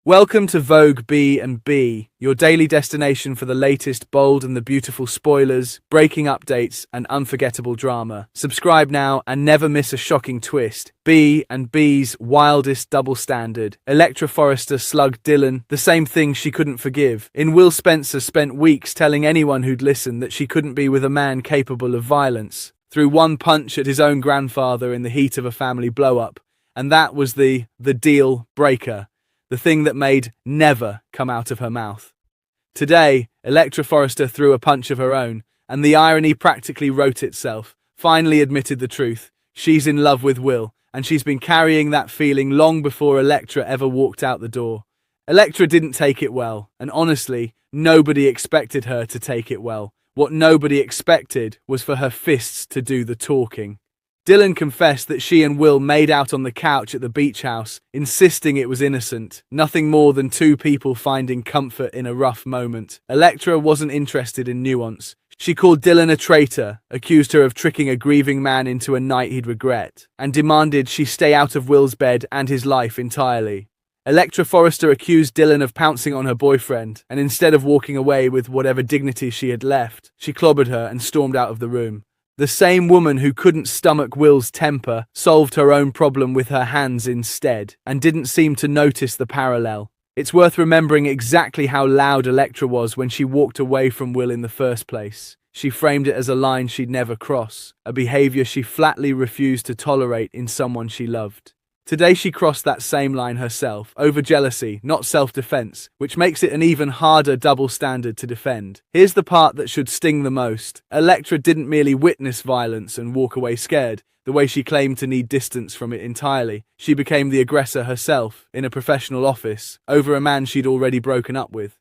Welcome to Vogue B&B, your daily destination for the latest bold and the beautiful spoilers, breaking updates, and unforgettable drama. Subscribe now and never miss a shocking twist. B&B's wildest double standard. Electra Forrester slugged Dylan, the same thing she couldn't forgive. Will Spencer spent weeks telling anyone who'd listen that she couldn't be with a man capable of violence. Threw one punch at his own grandfather in the heat of a family blow-up. And that was the deal breaker. The thing that made never come out of her mouth. Today, Electra Forrester threw a punch of her own, and the irony practically wrote itself, finally admitted the truth. She's in love with Will, and she's been carrying that feeling long before Electra ever walked out the door. Electra didn't take it well, and honestly, nobody expected her to take it well. What nobody expected was for her fists to do the talking. Dylan confessed that she and Will made out on the couch at the beach house, insisting it was innocent, nothing more than two people finding comfort in a rough moment. Electra wasn't interested in nuance. She called Dylan a traitor, accused her of tricking a grieving man into a night he'd regret, and demanded she stay out of Will's bed and his life entirely. Electra Forrester accused Dylan of pouncing on her boyfriend, and instead of walking away with whatever dignity she had left, she clobbered her and stormed out of the room. The same woman who couldn't stomach Will's temper solved her own problem with her hands instead, and didn't seem to notice the parallel. It's worth remembering exactly how loud Electra was when she walked away from Will in the first place. She framed it as a line she'd never cross, a behavior she flatly refused to tolerate in someone she loved. Today she crossed that same line herself, over jealousy, not self-defense, which makes it an even harder double standard to defend. Here's the part that should sting the most. Electra didn't merely witness violence and walk away scared, the way she claimed to need distance from it entirely. She became the aggressor herself, in a professional office, over a man she'd already broken up with.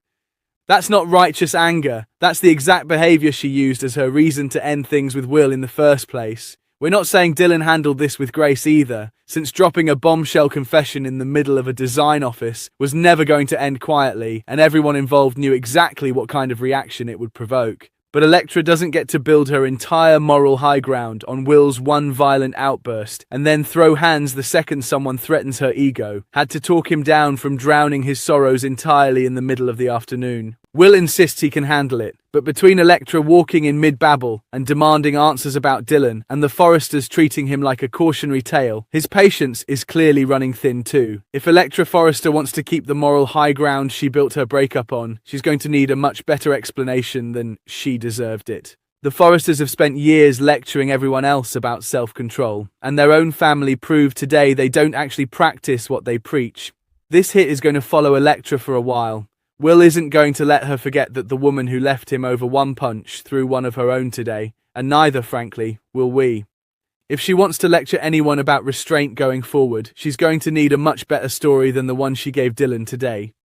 That's not righteous anger. That's the exact behavior she used as her reason to end things with Will in the first place. We're not saying Dylan handled this with grace either, since dropping a bombshell confession in the middle of a design office was never going to end quietly, and everyone involved knew exactly what kind of reaction it would provoke. But Electra doesn't get to build her entire moral high ground on Will's one violent outburst, and then throw hands the second someone threatens her ego. Had to talk him down from drowning his sorrows entirely in the middle of the afternoon. Will insists he can handle it, but between Electra walking in mid-babble and demanding answers about Dylan, and the Forresters treating him like a cautionary tale, his patience is clearly running thin too. If Electra Forrester wants to keep the moral high ground she built her breakup on, she's going to need a much better explanation than she deserved it. The Forresters have spent years lecturing everyone else about self-control, and their own family proved today they don't actually practice what they preach. This hit is going to follow Electra for a while. Will isn't going to let her forget that the woman who left him over one punch threw one of her own today, and neither, frankly, will we. If she wants to lecture anyone about restraint going forward, she's going to need a much better story than the one she gave Dylan today.